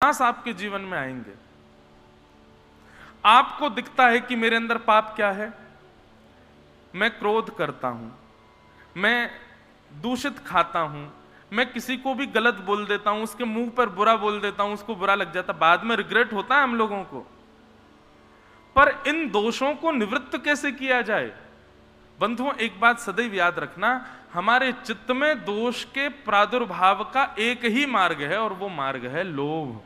विनाश आपके जीवन में आएंगे। आपको दिखता है कि मेरे अंदर पाप क्या है, मैं क्रोध करता हूं, मैं दूषित खाता हूं, मैं किसी को भी गलत बोल देता हूं, उसके मुंह पर बुरा बोल देता हूं, उसको बुरा लग जाता, बाद में रिग्रेट होता है हम लोगों को। पर इन दोषों को निवृत्त कैसे किया जाए? बंधुओं, एक बात सदैव याद रखना, हमारे चित्त में दोष के प्रादुर्भाव का एक ही मार्ग है और वो मार्ग है लोभ।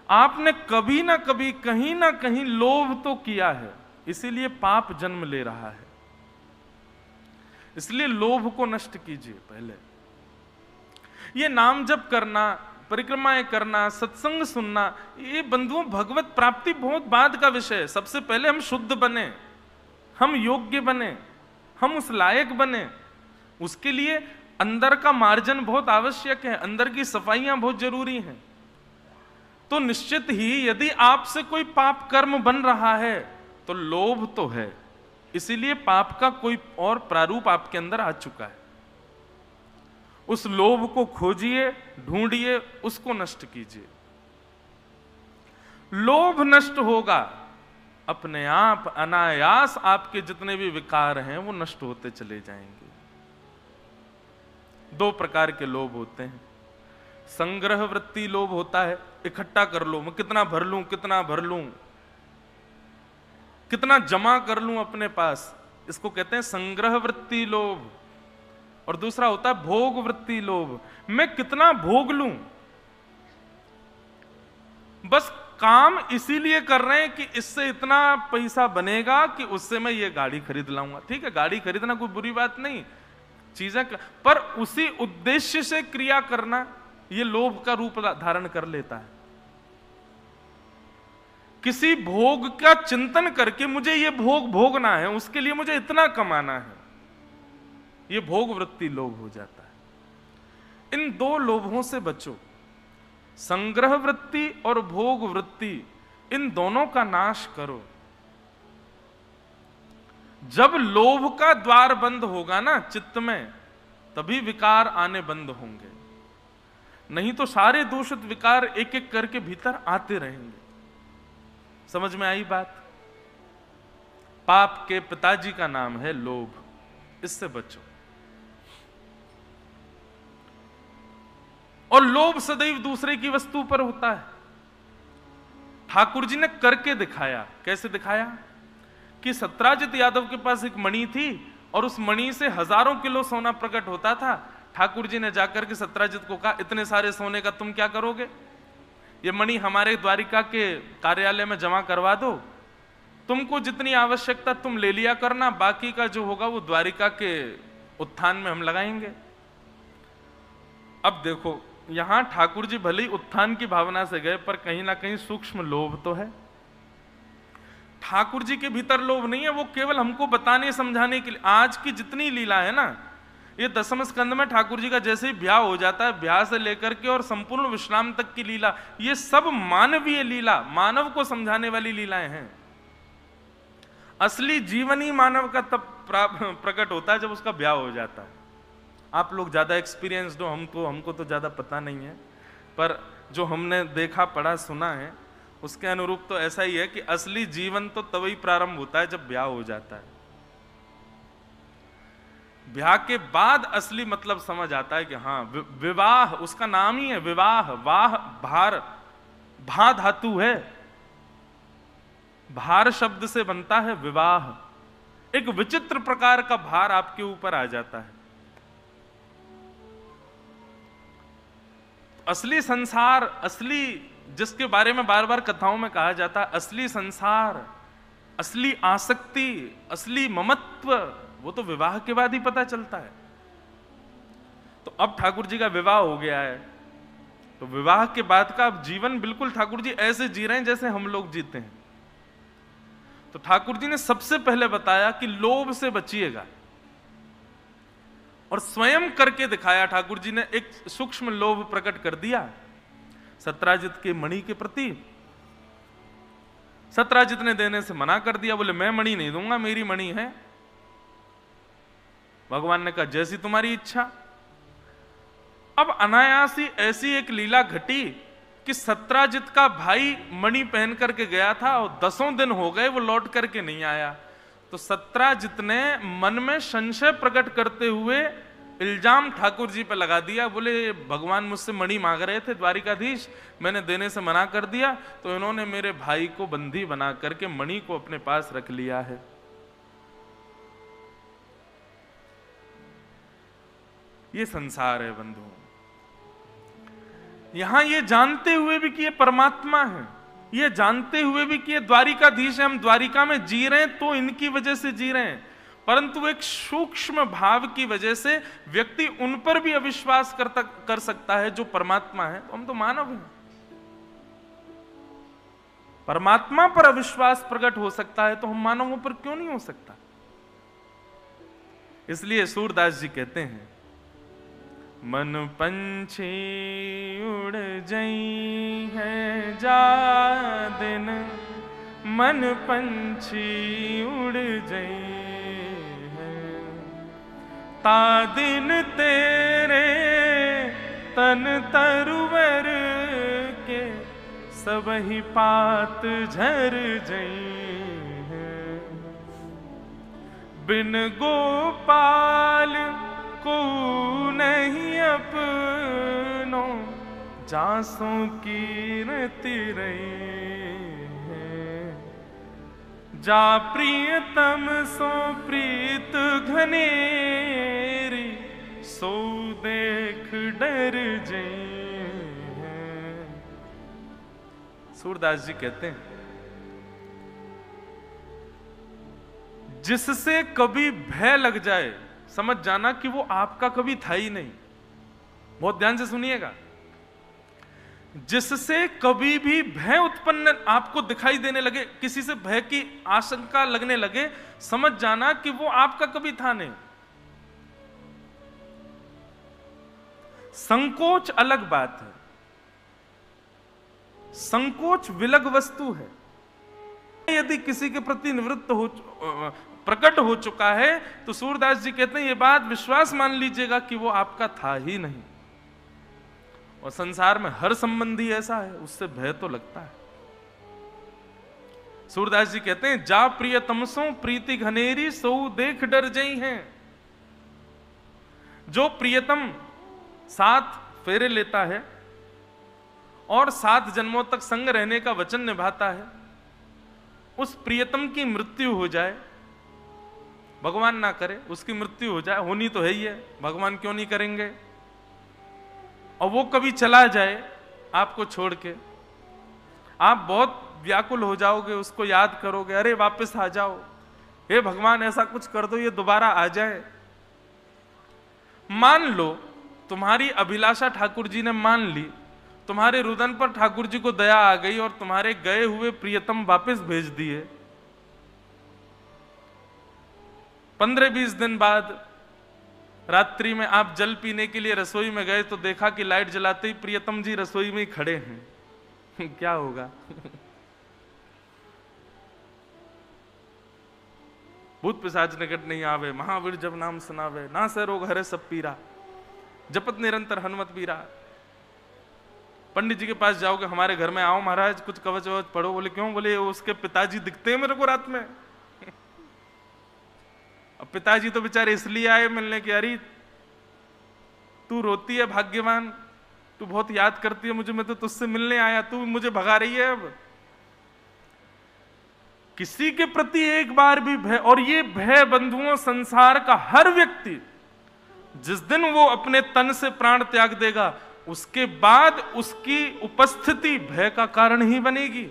आपने कभी ना कभी कहीं ना कहीं लोभ तो किया है, इसीलिए पाप जन्म ले रहा है। इसलिए लोभ को नष्ट कीजिए। पहले ये नाम जप करना, परिक्रमाएं करना, सत्संग सुनना, ये बंधुओं भगवत प्राप्ति बहुत बाद का विषय है। सबसे पहले हम शुद्ध बने, हम योग्य बने, हम उस लायक बने। उसके लिए अंदर का मार्जन बहुत आवश्यक है, अंदर की सफाइयां बहुत जरूरी हैं। तो निश्चित ही यदि आपसे कोई पाप कर्म बन रहा है तो लोभ तो है, इसीलिए पाप का कोई और प्रारूप आपके अंदर आ चुका है। उस लोभ को खोजिए, ढूंढिए, उसको नष्ट कीजिए। लोभ नष्ट होगा, अपने आप अनायास आपके जितने भी विकार हैं वो नष्ट होते चले जाएंगे। दो प्रकार के लोभ होते हैं। संग्रह वृत्ति लोभ होता है, इकट्ठा कर लो, मैं कितना भर लूं, कितना भर लूं, कितना जमा कर लूं अपने पास, इसको कहते हैं संग्रह वृत्ति लोभ। और दूसरा होता है भोग वृत्ति लोभ, मैं कितना भोग लूं। बस काम इसीलिए कर रहे हैं कि इससे इतना पैसा बनेगा कि उससे मैं ये गाड़ी खरीद लाऊंगा। ठीक है, गाड़ी खरीदना कोई बुरी बात नहीं, चीजें पर उसी उद्देश्य से क्रिया करना ये लोभ का रूप धारण कर लेता है। किसी भोग का चिंतन करके मुझे ये भोग भोगना है, उसके लिए मुझे इतना कमाना है, ये भोग वृत्ति लोभ हो जाता है। इन दो लोभों से बचो, संग्रह वृत्ति और भोग वृत्ति, इन दोनों का नाश करो। जब लोभ का द्वार बंद होगा ना चित्त में, तभी विकार आने बंद होंगे, नहीं तो सारे दूषित विकार एक एक करके भीतर आते रहेंगे। समझ में आई बात? पाप के पिताजी का नाम है लोभ, इससे बचो। और लोभ सदैव दूसरे की वस्तु पर होता है। ठाकुर जी ने करके दिखाया। कैसे दिखाया? कि सत्राजित यादव के पास एक मणि थी और उस मणि से हजारों किलो सोना प्रकट होता था। ठाकुर जी ने जाकर के सत्राजित को कहा, इतने सारे सोने का तुम क्या करोगे? ये मणि हमारे द्वारिका के कार्यालय में जमा करवा दो, तुमको जितनी आवश्यकता तुम ले लिया करना, बाकी का जो होगा वो द्वारिका के उत्थान में हम लगाएंगे। अब देखो, यहां ठाकुर जी भले ही उत्थान की भावना से गए, पर कहीं ना कहीं सूक्ष्म लोभ तो है। ठाकुर जी के भीतर लोभ नहीं है, वो केवल हमको बताने समझाने के लिए। आज की जितनी लीला है ना, ये दसम स्कंद में ठाकुर जी का जैसे ही ब्याह हो जाता है, ब्याह से लेकर के और संपूर्ण विश्राम तक की लीला, ये सब मानवीय लीला, मानव को समझाने वाली लीलाएं हैं। असली जीवन ही मानव का तब प्रकट होता है जब उसका ब्याह हो जाता है। आप लोग ज्यादा एक्सपीरियंस्ड हो, हमको तो ज्यादा पता नहीं है, पर जो हमने देखा, पढ़ा, सुना है, उसके अनुरूप तो ऐसा ही है कि असली जीवन तो तभी प्रारंभ होता है जब ब्याह हो जाता है। ब्याह के बाद असली मतलब समझ आता है कि हाँ, विवाह, उसका नाम ही है विवाह। वाह भार, भा धातु है, भार शब्द से बनता है विवाह। एक विचित्र प्रकार का भार आपके ऊपर आ जाता है। असली संसार, असली जिसके बारे में बार बार कथाओं में कहा जाता है, असली संसार, असली आसक्ति, असली ममत्व, वो तो विवाह के बाद ही पता चलता है। तो अब ठाकुर जी का विवाह हो गया है, तो विवाह के बाद का जीवन बिल्कुल ठाकुर जी ऐसे जी रहे हैं जैसे हम लोग जीते हैं। तो ठाकुर जी ने सबसे पहले बताया कि लोभ से बचिएगा, और स्वयं करके दिखाया। ठाकुर जी ने एक सूक्ष्म लोभ प्रकट कर दिया सत्राजित के मणि के प्रति। सत्राजित ने देने से मना कर दिया, बोले मैं मणि नहीं दूंगा, मेरी मणि है। भगवान ने कहा जैसी तुम्हारी इच्छा। अब अनायास ही ऐसी एक लीला घटी कि सत्राजित का भाई मणि पहन करके गया था और 10 दिन हो गए वो लौट करके नहीं आया। तो सत्राजित ने मन में संशय प्रकट करते हुए इल्जाम ठाकुर जी पे लगा दिया। बोले भगवान मुझसे मणि मांग रहे थे द्वारिकाधीश, मैंने देने से मना कर दिया, तो इन्होंने मेरे भाई को बंदी बना करके मणि को अपने पास रख लिया है। ये संसार है बंधुओं। यहां ये जानते हुए भी कि ये परमात्मा है, ये जानते हुए भी कि ये द्वारिकाधीश है, हम द्वारिका में जी रहे हैं तो इनकी वजह से जी रहे हैं, परंतु एक सूक्ष्म भाव की वजह से व्यक्ति उन पर भी अविश्वास कर सकता है जो परमात्मा है। तो हम तो मानव हैं, परमात्मा पर अविश्वास प्रकट हो सकता है तो हम मानवों पर क्यों नहीं हो सकता। इसलिए सूरदास जी कहते हैं, मन पंछी उड़ जई है जा दिन, मन पंछी उड़ जई है, ता दिन तेरे तन तरुवर के सबहि पात झर जई है, बिन गोपाल को नहीं अपनो जासों की रति रही है, जा प्रियतम सो प्रीत घनेरी, सो देख डर जई है। सूरदास जी कहते हैं, जिससे कभी भय लग जाए समझ जाना कि वो आपका कभी था ही नहीं। बहुत ध्यान से सुनिएगा, जिससे कभी भी भय उत्पन्न आपको दिखाई देने लगे, किसी से भय की आशंका लगने लगे, समझ जाना कि वो आपका कभी था नहीं। संकोच अलग बात है, संकोच विलग वस्तु है। यदि किसी के प्रति निवृत्त हो प्रकट हो चुका है तो सूरदास जी कहते हैं ये बात विश्वास मान लीजिएगा कि वो आपका था ही नहीं। और संसार में हर संबंधी ऐसा है, उससे भय तो लगता है। सूरदास जी कहते हैं, जा प्रियतमसों प्रीति घनेरी, सो देख डर जई हैं। जो प्रियतम 7 फेरे लेता है और 7 जन्मों तक संग रहने का वचन निभाता है, उस प्रियतम की मृत्यु हो जाए, भगवान ना करे उसकी मृत्यु हो जाए, होनी तो है ही है, भगवान क्यों नहीं करेंगे, और वो कभी चला जाए आपको छोड़ के, आप बहुत व्याकुल हो जाओगे, उसको याद करोगे, अरे वापस आ जाओ, हे भगवान ऐसा कुछ कर दो ये दोबारा आ जाए। मान लो तुम्हारी अभिलाषा ठाकुर जी ने मान ली, तुम्हारे रुदन पर ठाकुर जी को दया आ गई और तुम्हारे गए हुए प्रियतम वापस भेज दिए। 15-20 दिन बाद रात्रि में आप जल पीने के लिए रसोई में गए तो देखा कि लाइट जलाते ही प्रियतम जी रसोई में ही खड़े हैं। क्या होगा? भूत पिशाच निकट नहीं आवे, महावीर जब नाम सुनावे, ना से रोग हरे सब पीरा, जपत निरंतर हनुमत पीरा। पंडित जी के पास जाओगे, हमारे घर में आओ महाराज कुछ कवच ववच पढ़ो। बोले क्यों? बोले उसके पिताजी दिखते हैं मेरे को रात में। अब पिताजी तो बेचारे इसलिए आए मिलने की, अरे तू रोती है भाग्यवान, तू बहुत याद करती है मुझे, मैं तो तुझसे मिलने आया, तू मुझे भगा रही है। अब किसी के प्रति एक बार भी भय, और ये भय बंधुओं संसार का हर व्यक्ति जिस दिन वो अपने तन से प्राण त्याग देगा उसके बाद उसकी उपस्थिति भय का कारण ही बनेगी।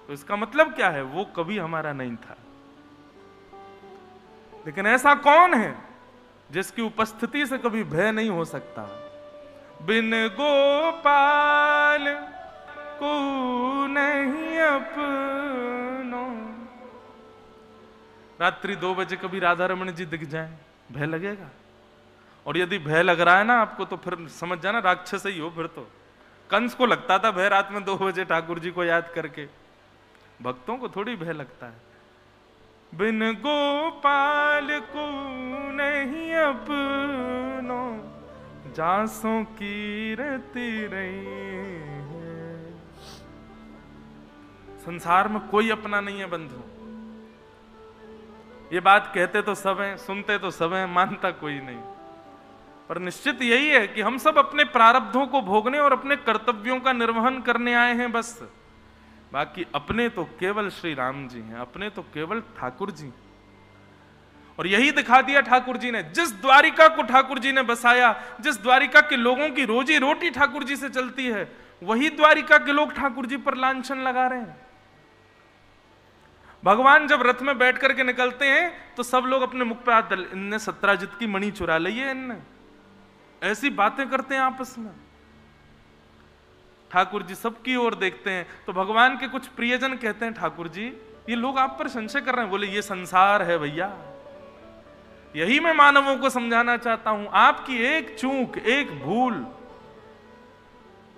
तो इसका मतलब क्या है? वो कभी हमारा नहीं था। लेकिन ऐसा कौन है जिसकी उपस्थिति से कभी भय नहीं हो सकता? बिन गोपाल को नहीं अपनो। रात्रि 2 बजे कभी राधा रमण जी दिख जाए, भय लगेगा? और यदि भय लग रहा है ना आपको तो फिर समझ जाना राक्षस ही हो। फिर तो कंस को लगता था भय रात में 2 बजे ठाकुर जी को याद करके, भक्तों को थोड़ी भय लगता है। बिन गोपाल को नहीं अपनो, जासों की रहती रही है। संसार में कोई अपना नहीं है बंधु। ये बात कहते तो सब हैं, सुनते तो सब हैं, मानता कोई नहीं। पर निश्चित यही है कि हम सब अपने प्रारब्धों को भोगने और अपने कर्तव्यों का निर्वहन करने आए हैं बस। बाकी अपने तो केवल श्री राम जी हैं, अपने तो केवल ठाकुर जी। और यही दिखा दिया ठाकुर जी ने। जिस द्वारिका को ठाकुर जी ने बसाया, जिस द्वारिका के लोगों की रोजी रोटी ठाकुर जी से चलती है, वही द्वारिका के लोग ठाकुर जी पर लांछन लगा रहे हैं। भगवान जब रथ में बैठ करके निकलते हैं तो सब लोग अपने मुख पे हाथ डाल, इनने सत्राजित की मणि चुरा ली है, इनने ऐसी बातें करते हैं आपस में। ठाकुर जी सबकी ओर देखते हैं तो भगवान के कुछ प्रियजन कहते हैं, ठाकुर जी ये लोग आप पर संशय कर रहे हैं। बोले ये संसार है भैया, यही मैं मानवों को समझाना चाहता हूं। आपकी एक चूक, एक भूल,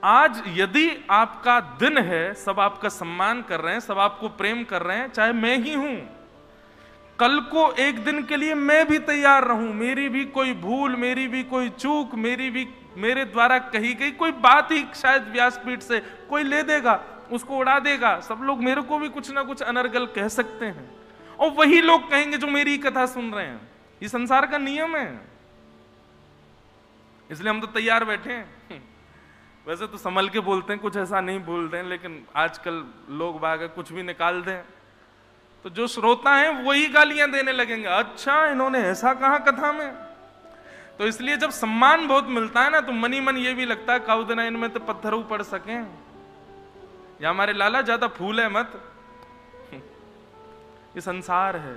आज यदि आपका दिन है, सब आपका सम्मान कर रहे हैं, सब आपको प्रेम कर रहे हैं, चाहे मैं ही हूं, कल को एक दिन के लिए मैं भी तैयार रहूं, मेरी भी कोई भूल, मेरी भी कोई चूक, मेरे द्वारा कही गई कोई बात ही शायद व्यासपीठ से कोई ले देगा, उसको उड़ा देगा। सब लोग मेरे को भी कुछ ना कुछ अनर्गल कह सकते हैं और वही लोग कहेंगे जो मेरी कथा सुन रहे हैं। ये संसार का नियम है, इसलिए हम तो तैयार बैठे हैं। वैसे तो संभल के बोलते हैं, कुछ ऐसा नहीं बोलते हैं, लेकिन आजकल लोग बाग कुछ भी निकाल दें तो जो श्रोता हैं वही गालियां देने लगेंगे। अच्छा इन्होंने ऐसा कहा कथा में। तो इसलिए जब सम्मान बहुत मिलता है ना तो मनी मन ये भी लगता है काउदना इनमें तो पत्थर पड़ सके, या हमारे लाला ज्यादा फूल है मत। ये संसार है,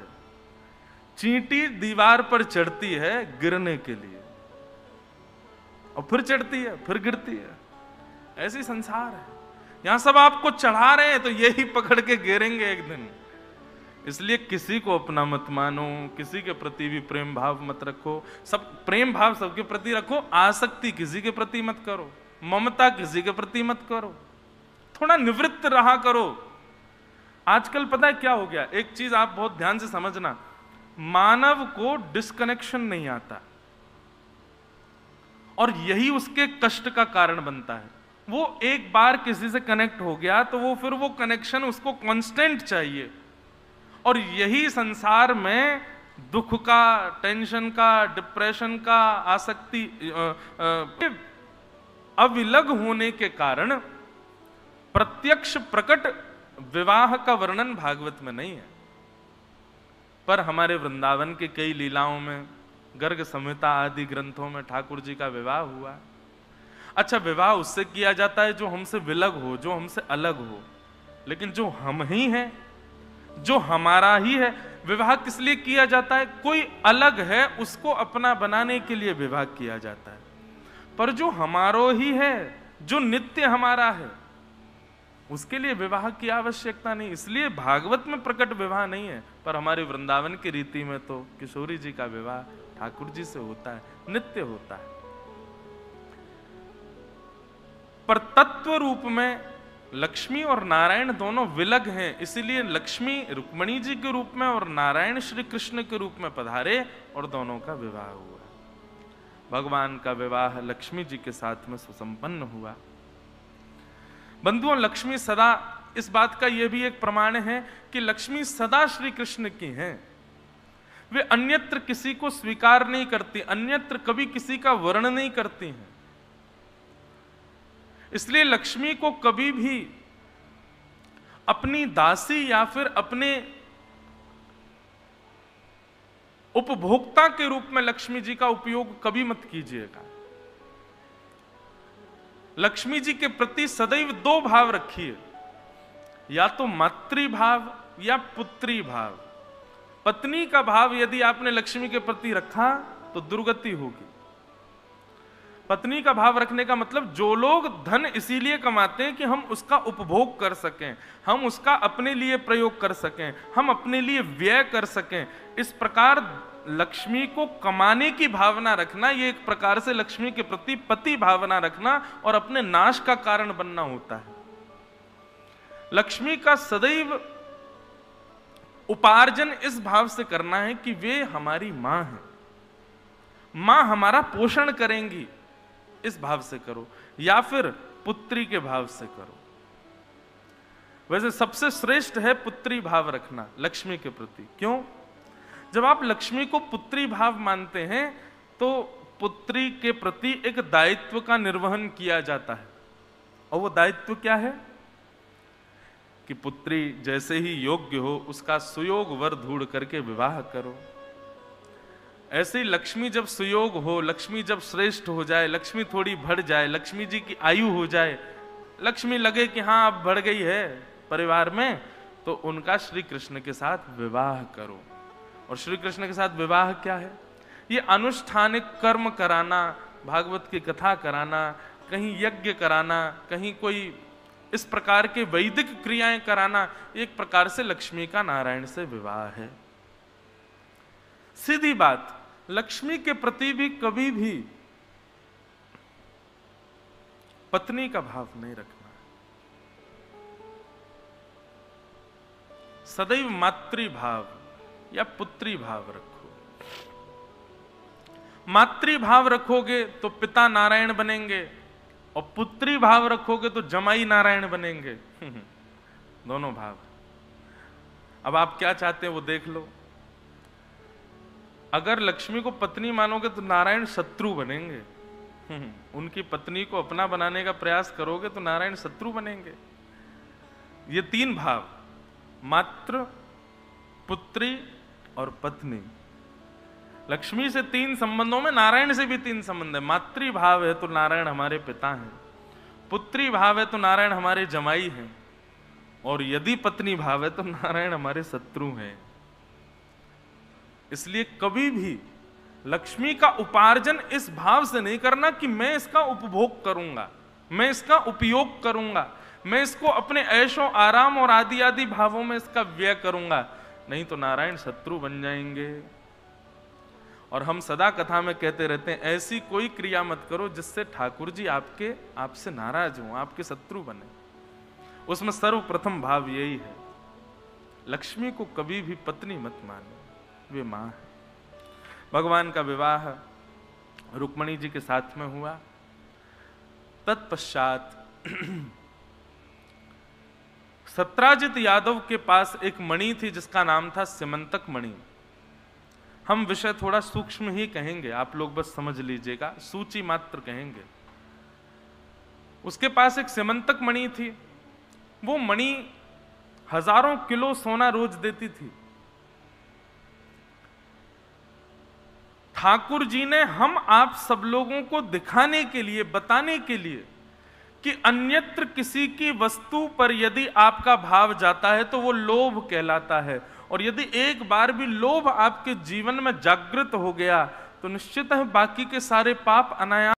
चींटी दीवार पर चढ़ती है गिरने के लिए और फिर चढ़ती है फिर गिरती है, ऐसी संसार है। यहां सब आपको चढ़ा रहे हैं तो यही पकड़ के गिरेंगे एक दिन। इसलिए किसी को अपना मत मानो, किसी के प्रति भी प्रेम भाव मत रखो। सब प्रेम भाव सबके प्रति रखो, आसक्ति किसी के प्रति मत करो, ममता किसी के प्रति मत करो, थोड़ा निवृत्त रहा करो। आजकल पता है क्या हो गया, एक चीज आप बहुत ध्यान से समझना, मानव को डिस्कनेक्शन नहीं आता और यही उसके कष्ट का कारण बनता है। वो एक बार किसी से कनेक्ट हो गया तो वो फिर वो कनेक्शन उसको कांस्टेंट चाहिए, और यही संसार में दुख का, टेंशन का, डिप्रेशन का, आसक्ति, अविलग होने के कारण प्रत्यक्ष प्रकट विवाह का वर्णन भागवत में नहीं है। पर हमारे वृंदावन के कई लीलाओं में, गर्ग संहिता आदि ग्रंथों में ठाकुर जी का विवाह हुआ। अच्छा, विवाह उससे किया जाता है जो हमसे विलग हो, जो हमसे अलग हो, लेकिन जो हम ही हैं, जो हमारा ही है, विवाह किस लिए किया जाता है? कोई अलग है उसको अपना बनाने के लिए विवाह किया जाता है। पर जो हमारो ही है, जो नित्य हमारा है, उसके लिए विवाह की आवश्यकता नहीं। इसलिए भागवत में प्रकट विवाह नहीं है, पर हमारे वृंदावन की रीति में तो किशोरी जी का विवाह ठाकुर जी से होता है, नित्य होता है। पर तत्व रूप में लक्ष्मी और नारायण दोनों विलग हैं, इसीलिए लक्ष्मी रुक्मणी जी के रूप में और नारायण श्री कृष्ण के रूप में पधारे और दोनों का विवाह हुआ। भगवान का विवाह लक्ष्मी जी के साथ में सुसंपन्न हुआ। बंधुओं, लक्ष्मी सदा, इस बात का यह भी एक प्रमाण है कि लक्ष्मी सदा श्री कृष्ण की हैं। वे अन्यत्र किसी को स्वीकार नहीं करती, अन्यत्र कभी किसी का वर्ण नहीं करती हैं। इसलिए लक्ष्मी को कभी भी अपनी दासी या फिर अपने उपभोक्ता के रूप में लक्ष्मी जी का उपयोग कभी मत कीजिएगा। लक्ष्मी जी के प्रति सदैव दो भाव रखिए, या तो मातृभाव या पुत्री भाव। पत्नी का भाव यदि आपने लक्ष्मी के प्रति रखा तो दुर्गति होगी। पत्नी का भाव रखने का मतलब, जो लोग धन इसीलिए कमाते हैं कि हम उसका उपभोग कर सकें, हम उसका अपने लिए प्रयोग कर सकें, हम अपने लिए व्यय कर सकें, इस प्रकार लक्ष्मी को कमाने की भावना रखना, ये एक प्रकार से लक्ष्मी के प्रति पति भावना रखना और अपने नाश का कारण बनना होता है। लक्ष्मी का सदैव उपार्जन इस भाव से करना है कि वे हमारी मां हैं, मां हमारा पोषण करेंगी, इस भाव से करो, या फिर पुत्री के भाव से करो। वैसे सबसे श्रेष्ठ है पुत्री भाव रखना लक्ष्मी के प्रति। क्यों? जब आप लक्ष्मी को पुत्री भाव मानते हैं तो पुत्री के प्रति एक दायित्व का निर्वहन किया जाता है। और वो दायित्व क्या है कि पुत्री जैसे ही योग्य हो उसका सुयोग वर ढूंढ करके विवाह करो। ऐसे ही लक्ष्मी जब सुयोग हो, लक्ष्मी जब श्रेष्ठ हो जाए, लक्ष्मी थोड़ी बढ़ जाए, लक्ष्मी जी की आयु हो जाए, लक्ष्मी लगे कि हाँ अब बढ़ गई है परिवार में, तो उनका श्री कृष्ण के साथ विवाह करो। और श्री कृष्ण के साथ विवाह क्या है? ये अनुष्ठानिक कर्म कराना, भागवत की कथा कराना, कहीं यज्ञ कराना, कहीं कोई इस प्रकार के वैदिक क्रियाएं कराना, एक प्रकार से लक्ष्मी का नारायण से विवाह है। सीधी बात, लक्ष्मी के प्रति भी कभी भी पत्नी का भाव नहीं रखना, सदैव मातृभाव या पुत्री भाव रखो। मातृभाव रखोगे तो पिता नारायण बनेंगे, और पुत्री भाव रखोगे तो जमाई नारायण बनेंगे। दोनों भाव। अब आप क्या चाहते हैं वो देख लो। अगर लक्ष्मी को पत्नी मानोगे तो नारायण शत्रु बनेंगे। उनकी पत्नी को अपना बनाने का प्रयास करोगे तो नारायण शत्रु बनेंगे। ये तीन भाव, मातृ, पुत्री और पत्नी। लक्ष्मी से तीन संबंधों में नारायण से भी तीन संबंध है। मातृ भाव है तो नारायण हमारे पिता हैं, पुत्री भाव है तो नारायण हमारे जमाई हैं, और यदि पत्नी भाव है तो नारायण हमारे शत्रु हैं। इसलिए कभी भी लक्ष्मी का उपार्जन इस भाव से नहीं करना कि मैं इसका उपभोग करूंगा, मैं इसका उपयोग करूंगा, मैं इसको अपने ऐशो आराम और आदि आदि भावों में इसका व्यय करूंगा, नहीं तो नारायण शत्रु बन जाएंगे। और हम सदा कथा में कहते रहते हैं, ऐसी कोई क्रिया मत करो जिससे ठाकुर जी आपसे नाराज हों, आपके शत्रु बने। उसमें सर्वप्रथम भाव यही है, लक्ष्मी को कभी भी पत्नी मत मानो, वे मां है। भगवान का विवाह रुक्मणी जी के साथ में हुआ। तत्पश्चात सत्राजित यादव के पास एक मणि थी जिसका नाम था सिमंतक मणि। हम विषय थोड़ा सूक्ष्म ही कहेंगे, आप लोग बस समझ लीजिएगा, सूची मात्र कहेंगे। उसके पास एक सिमंतक मणि थी। वो मणि हजारों किलो सोना रोज देती थी। ठाकुर जी ने हम आप सब लोगों को दिखाने के लिए, बताने के लिए कि अन्यत्र किसी की वस्तु पर यदि आपका भाव जाता है तो वो लोभ कहलाता है, और यदि एक बार भी लोभ आपके जीवन में जागृत हो गया तो निश्चित है बाकी के सारे पाप अनायास